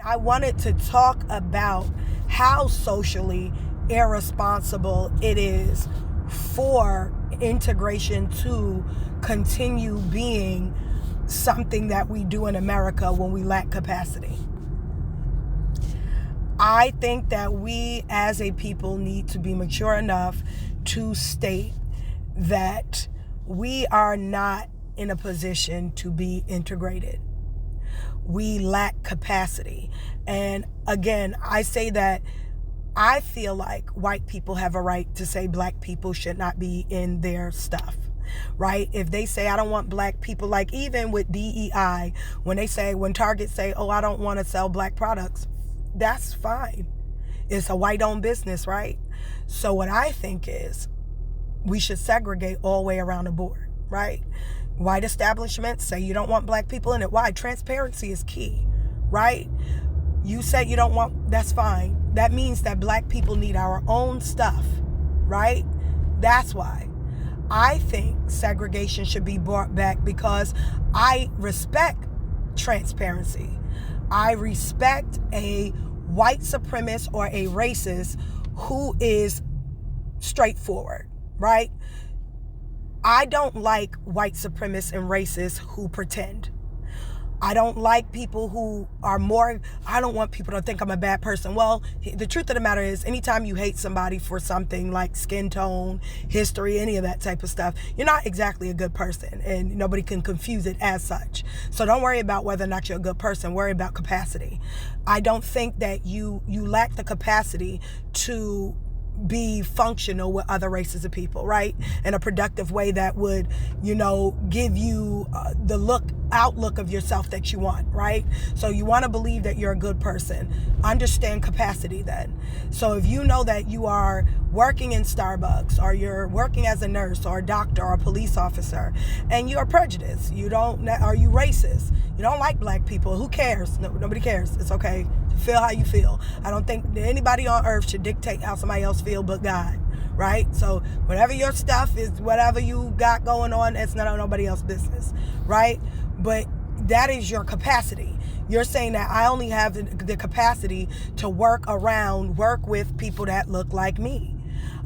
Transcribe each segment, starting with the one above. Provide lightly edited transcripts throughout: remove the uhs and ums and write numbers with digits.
I wanted to talk about how socially irresponsible it is for integration to continue being something that we do in America when we lack capacity. I think that we as a people need to be mature enough to state that we are not in a position to be integrated. We lack capacity. And again, I say that I feel like white people have a right to say black people should not be in their stuff, right? If they say, I don't want black people, like even with DEI, when Target say, oh, I don't want to sell black products, that's fine. It's a white-owned business, right? So what I think is we should segregate all the way around the board, right? White establishments say you don't want black people in it. Why? Transparency is key, right? You say you don't want, that's fine. That means that black people need our own stuff, right? That's why I think segregation should be brought back, because I respect transparency. I respect a white supremacist or a racist who is straightforward, right? I don't like white supremacists and racists who pretend. I don't like people who are I don't want people to think I'm a bad person. Well, the truth of the matter is, anytime you hate somebody for something like skin tone, history, any of that type of stuff, you're not exactly a good person, and nobody can confuse it as such. So don't worry about whether or not you're a good person. Worry about capacity. I don't think that you lack the capacity to be functional with other races of people, right? In a productive way that would, give you the outlook of yourself that you want, right? So you want to believe that you're a good person. Understand capacity then. So if you know that you are working in Starbucks, or you're working as a nurse or a doctor or a police officer, and you're prejudiced, are you racist? You don't like black people. Who cares? Nobody cares. It's okay to feel how you feel. I don't think anybody on earth should dictate how somebody else feel but God, right? So whatever your stuff is, whatever you got going on, it's not nobody else's business, right? But that is your capacity. You're saying that I only have the capacity to work with people that look like me.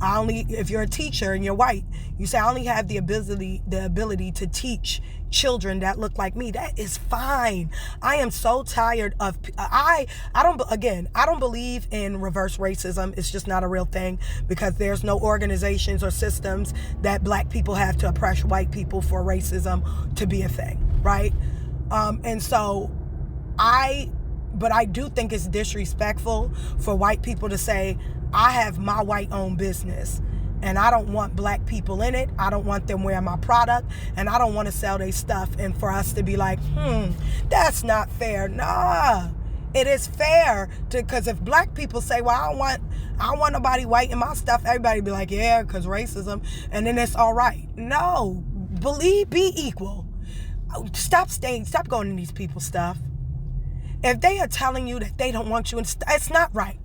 If you're a teacher and you're white, you say I only have the ability to teach children that look like me. That is fine. I am so tired of, I don't believe in reverse racism. It's just not a real thing, because there's no organizations or systems that black people have to oppress white people for racism to be a thing, right? But I do think it's disrespectful for white people to say, I have my white-owned business, and I don't want black people in it. I don't want them wearing my product, and I don't want to sell their stuff. And for us to be like, that's not fair. Nah, it is fair because if black people say, well, I don't want nobody white in my stuff, everybody be like, yeah, because racism, and then it's all right. No, be equal. Stop going in these people's stuff. If they are telling you that they don't want you in, it's not right.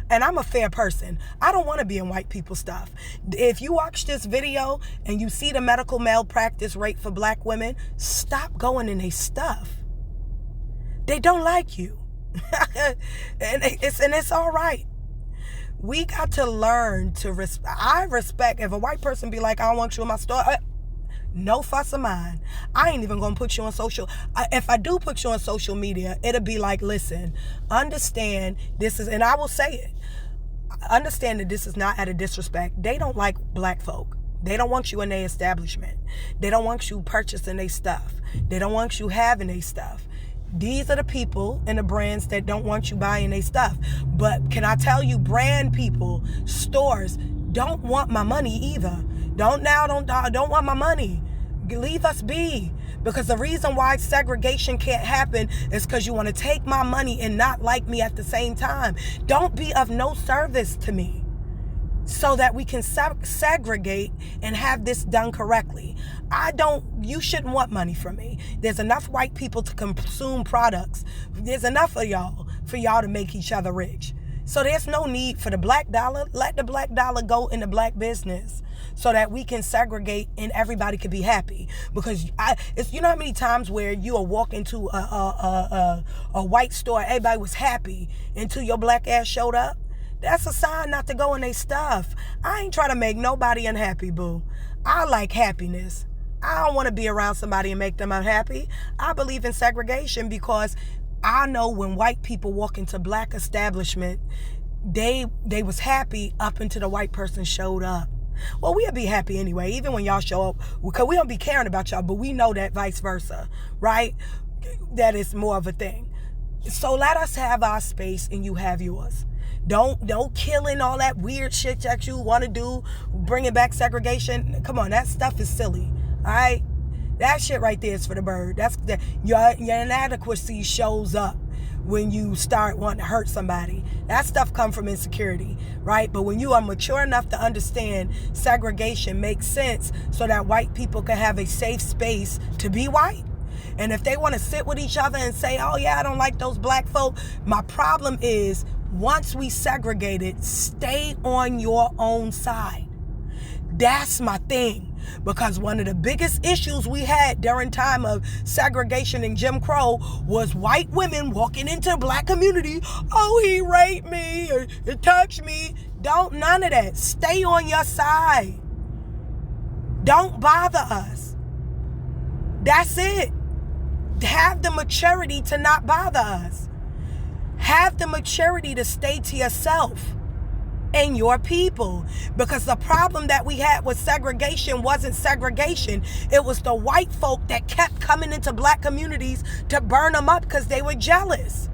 And I'm a fair person. I don't want to be in white people's stuff. If you watch this video and you see the medical malpractice rate for black women, stop going in their stuff. They don't like you. and it's all right. We got to learn to I respect if a white person be like, I don't want you in my store. No fuss of mine. I ain't even gonna put you on social. If I do put you on social media, it'll be like, listen, understand this is, and I will say it, understand that this is not out of disrespect. They don't like black folk. They don't want you in their establishment. They don't want you purchasing their stuff. They don't want you having their stuff. These are the people and the brands that don't want you buying their stuff. But can I tell you, brand people, stores, don't want my money either. Don't want my money. Leave us be. Because the reason why segregation can't happen is because you want to take my money and not like me at the same time. Don't be of no service to me so that we can segregate and have this done correctly. You shouldn't want money from me. There's enough white people to consume products. There's enough of y'all for y'all to make each other rich. So there's no need for the black dollar. Let the black dollar go in the black business. so that we can segregate and everybody can be happy. Because it's, you know how many times where you will walk into a white store, everybody was happy until your black ass showed up? That's a sign not to go in their stuff. I ain't trying to make nobody unhappy, boo. I like happiness. I don't want to be around somebody and make them unhappy. I believe in segregation because I know when white people walk into black establishment, they was happy up until the white person showed up. Well, we'll be happy anyway, even when y'all show up, because we don't be caring about y'all, but we know that vice versa, right? That is more of a thing. So let us have our space and you have yours. Don't kill in all that weird shit that you want to do, bringing back segregation. Come on, that stuff is silly, all right? That shit right there is for the bird. Your inadequacy shows up when you start wanting to hurt somebody. That stuff comes from insecurity, right? But when you are mature enough to understand segregation makes sense so that white people can have a safe space to be white. And if they want to sit with each other and say, oh yeah, I don't like those black folk. My problem is, once we segregated, stay on your own side. That's my thing. Because one of the biggest issues we had during time of segregation and Jim Crow was white women walking into black community. Oh, he raped me or he touched me. None of that. Stay on your side. Don't bother us. That's it. Have the maturity to not bother us. Have the maturity to stay to yourself and your people. Because the problem that we had with segregation wasn't segregation. It was the white folk that kept coming into black communities to burn them up because they were jealous.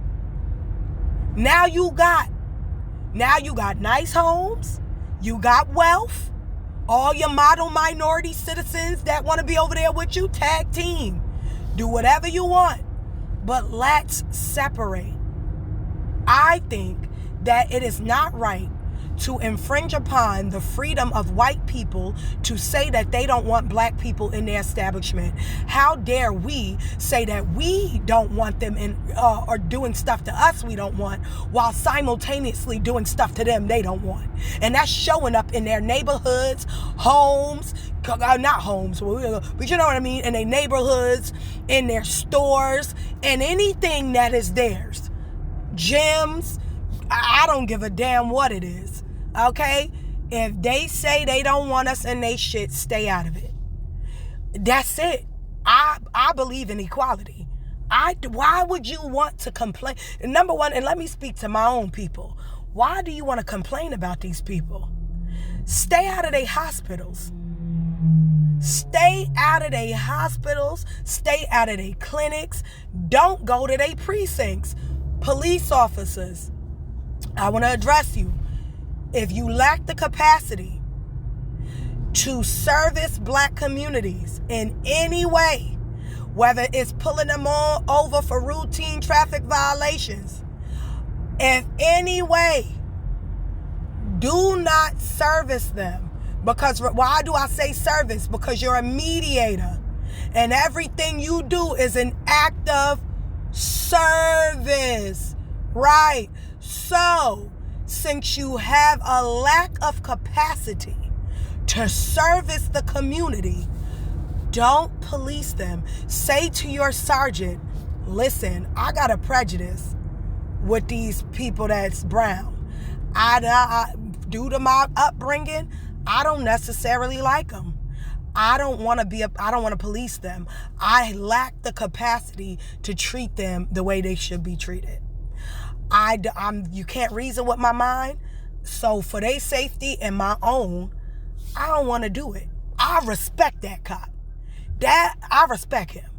Now you got nice homes. You got wealth. All your model minority citizens that want to be over there with you, tag team. Do whatever you want. But let's separate. I think that it is not right to infringe upon the freedom of white people to say that they don't want black people in their establishment. How dare we say that we don't want them in or doing stuff to us we don't want, while simultaneously doing stuff to them they don't want. And that's showing up in their neighborhoods, homes, not homes, but you know what I mean, in their neighborhoods, in their stores, and anything that is theirs. Gyms, I don't give a damn what it is, okay? If they say they don't want us in they shit, stay out of it. That's it. I believe in equality. Why would you want to complain? Number one, and let me speak to my own people. Why do you want to complain about these people? Stay out of their hospitals. Stay out of their hospitals. Stay out of their clinics. Don't go to their precincts. Police officers, I want to address you. If you lack the capacity to service black communities in any way, whether it's pulling them all over for routine traffic violations, in any way, do not service them. Because why do I say service? Because you're a mediator. And everything you do is an act of service, right? So, since you have a lack of capacity to service the community, don't police them. Say to your sergeant, listen, I got a prejudice with these people that's brown. Due to my upbringing, I don't necessarily like them. I don't want to police them. I lack the capacity to treat them the way they should be treated. You can't reason with my mind. So for their safety and my own, I don't want to do it. I respect that cop. I respect him.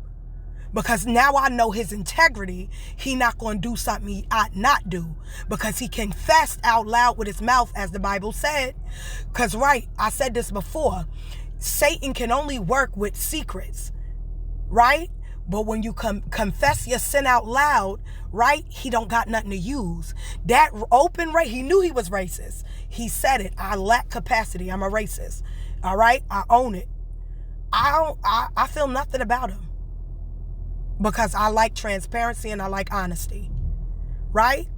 Because now I know his integrity. He not going to do something he ought not do. Because he confessed out loud with his mouth, as the Bible said. Because, right, I said this before. Satan can only work with secrets, right? But when you confess your sin out loud, right, he don't got nothing to use. That open he knew he was racist. He said it. I lack capacity. I'm a racist. All right? I own it. I feel nothing about him. Because I like transparency and I like honesty. Right?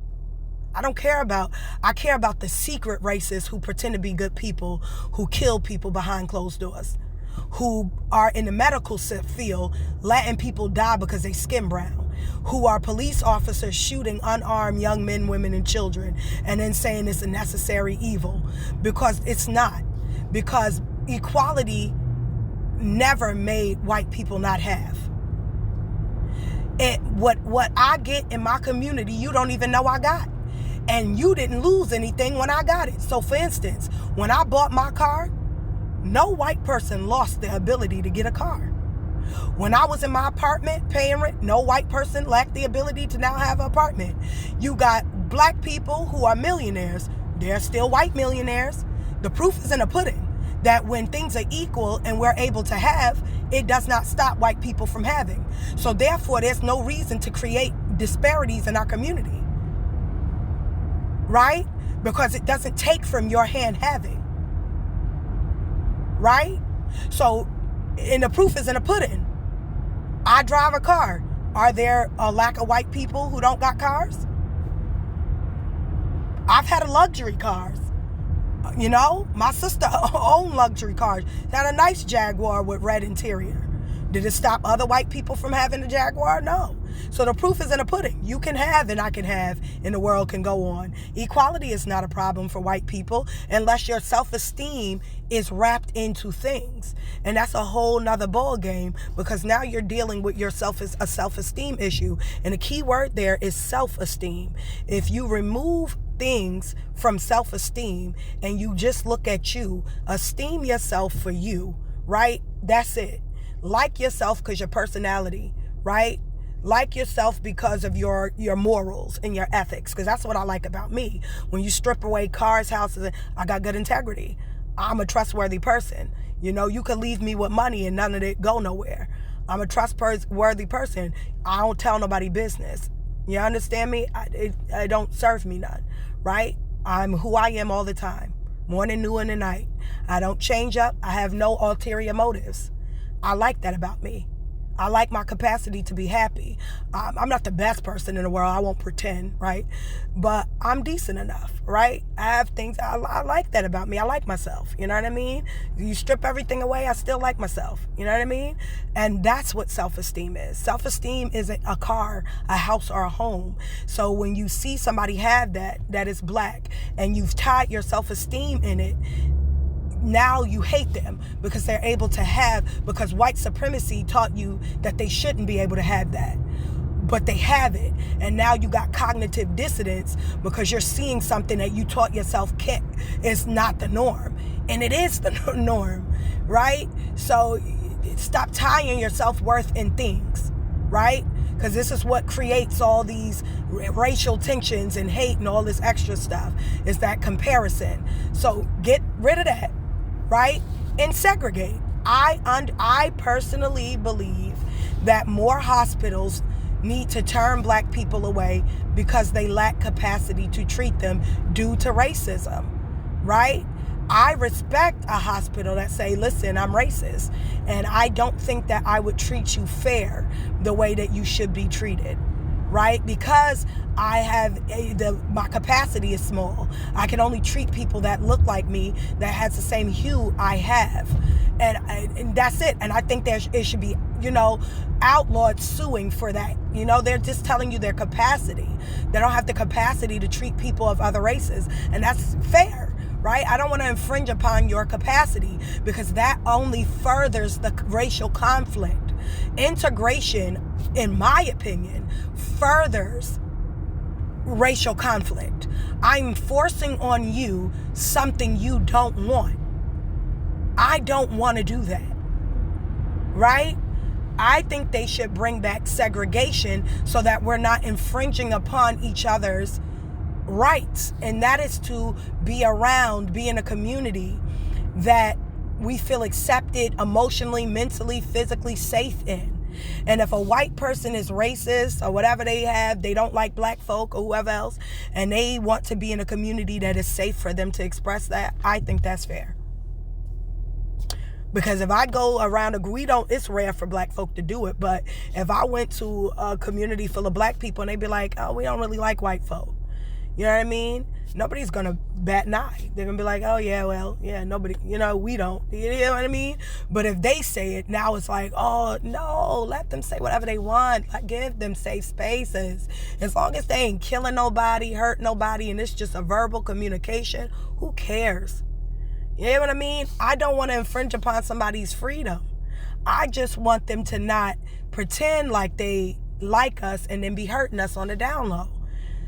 I care about the secret racists who pretend to be good people, who kill people behind closed doors, who are in the medical field letting people die because they skin brown, who are police officers shooting unarmed young men, women, and children, and then saying it's a necessary evil, because it's not. Because equality never made white people not have. What I get in my community, you don't even know I got. And you didn't lose anything when I got it. So for instance, when I bought my car, no white person lost the ability to get a car. When I was in my apartment paying rent, no white person lacked the ability to now have an apartment. You got black people who are millionaires. They're still white millionaires. The proof is in the pudding that when things are equal and we're able to have, it does not stop white people from having. So therefore, there's no reason to create disparities in our community. Right? Because it doesn't take from your hand having. Right? So, and the proof is in the pudding. I drive a car. Are there a lack of white people who don't got cars? I've had luxury cars. You know, my sister owned luxury cars. She had a nice Jaguar with red interior. Did it stop other white people from having a Jaguar? No. So the proof is in the pudding. You can have and I can have and the world can go on. Equality is not a problem for white people unless your self-esteem is wrapped into things. And that's a whole nother ball game, because now you're dealing with a self-esteem issue. And the key word there is self-esteem. If you remove things from self-esteem and you just look at you, esteem yourself for you, right? That's it. Like yourself because your personality, right? Like yourself because of your morals and your ethics, because that's what I like about me. When you strip away cars, houses, I got good integrity. I'm a trustworthy person. You know, you could leave me with money and none of it go nowhere. I'm a trustworthy person. I don't tell nobody business. You understand me? It don't serve me none, right? I'm who I am all the time, morning, noon, and night. I don't change up. I have no ulterior motives. I like that about me. I like my capacity to be happy. I'm not the best person in the world. I won't pretend, right? But I'm decent enough, right? I have things. I like that about me. I like myself. You know what I mean? You strip everything away, I still like myself. You know what I mean? And that's what self-esteem is. Self-esteem isn't a car, a house, or a home. So when you see somebody have that is black, and you've tied your self-esteem in it, now you hate them because they're able to have, because white supremacy taught you that they shouldn't be able to have that. But they have it. And now you got cognitive dissonance because you're seeing something that you taught yourself is not the norm. And it is the norm, right? So stop tying your self-worth in things, right? Because this is what creates all these racial tensions and hate and all this extra stuff, is that comparison. So get rid of that. Right? And segregate. I personally believe that more hospitals need to turn black people away because they lack capacity to treat them due to racism. Right? I respect a hospital that say, listen, I'm racist, and I don't think that I would treat you fair the way that you should be treated. Right? Because I have my capacity is small. I can only treat people that look like me, that has the same hue I have, and that's it. And I think it should be, outlawed suing for that. They're just telling you their capacity. They don't have the capacity to treat people of other races, and that's fair. Right? I don't want to infringe upon your capacity, because that only furthers the racial conflict. Integration, in my opinion, furthers racial conflict. I'm forcing on you something you don't want. I don't want to do that. Right? I think they should bring back segregation so that we're not infringing upon each other's rights, and that is to be in a community that we feel accepted emotionally, mentally, physically safe in. And if a white person is racist or whatever they don't like black folk or whoever else, and they want to be in a community that is safe for them to express that, I think that's fair. Because if I go around it's rare for black folk to do it, but if I went to a community full of black people and they'd be like, oh, we don't really like white folk. You know what I mean? Nobody's going to bat an eye. They're going to be like, oh, yeah, well, yeah, nobody, we don't. You know what I mean? But if they say it, now it's like, oh, no, let them say whatever they want. Like, give them safe spaces. As long as they ain't killing nobody, hurt nobody, and it's just a verbal communication, who cares? You know what I mean? I don't want to infringe upon somebody's freedom. I just want them to not pretend like they like us and then be hurting us on the down low.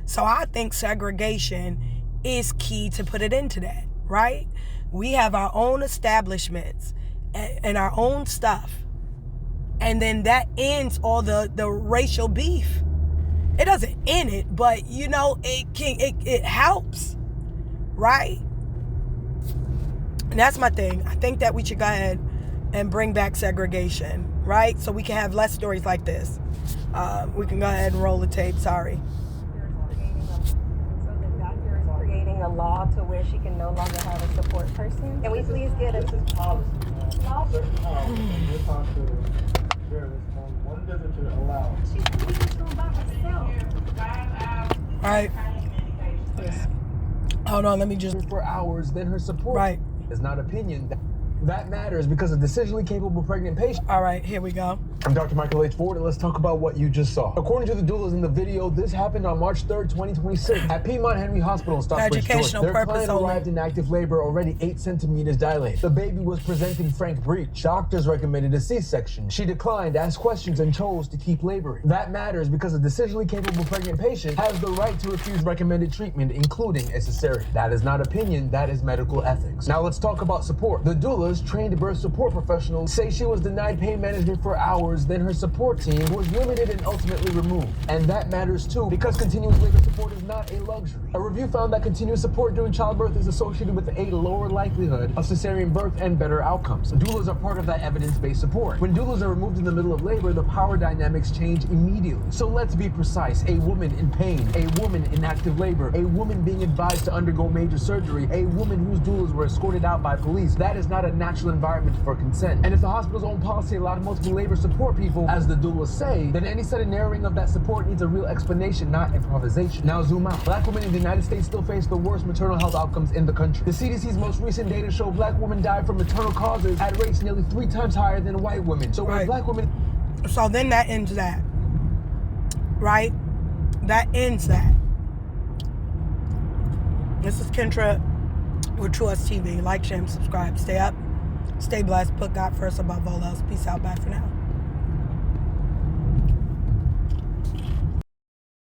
So I think segregation is key to put it into that, right? We have our own establishments and our own stuff. And then that ends all the racial beef. It doesn't end it, but it helps, right? And that's my thing. I think that we should go ahead and bring back segregation, right? So we can have less stories like this. We can go ahead and roll the tape, sorry. So the doctor is creating a law to where she can no longer have a support person. Can we please get a policy? One visitor allowed. She's going by herself. All right. Yes. Hold on, let me just... For hours, then her support. Right. Is not opinion. That matters because a decisionally capable pregnant patient. All right, here we go. I'm Dr. Michael H. Ford, and let's talk about what you just saw. According to the doulas in the video, this happened on March 3rd, 2026 at Piedmont Henry Hospital in Stockbridge, Educational Georgia. Their purpose client only. arrived in active labor, already 8 centimeters dilated. The baby was presenting frank breech. Doctors recommended a C-section. She declined, asked questions, and chose to keep laboring. That matters because a decisionally capable pregnant patient has the right to refuse recommended treatment, including a cesarean. That is not opinion, that is medical ethics. Now let's talk about support. The doulas, trained birth support professionals, say she was denied pain management for hours, then her support team was limited and ultimately removed. And that matters too, because continuous labor support is not a luxury. A review found that continuous support during childbirth is associated with a lower likelihood of cesarean birth and better outcomes. Doulas are part of that evidence-based support. When doulas are removed in the middle of labor, the power dynamics change immediately. So let's be precise. A woman in pain, a woman in active labor, a woman being advised to undergo major surgery, a woman whose doulas were escorted out by police, that is not a natural environment for consent. And if the hospital's own policy allowed multiple labor support people, as the doulas say, then any sudden narrowing of that support needs a real explanation, not improvisation. Now zoom out. Black women in the United States still face the worst maternal health outcomes in the country. The CDC's most recent data show black women die from maternal causes at rates nearly 3 times higher than white women. So when black women... So then that ends that, right? That ends that. This is Kendra with True Us TV. Like, share, and subscribe. Stay up. Stay blessed. Put God first above all else. Peace out. Bye for now.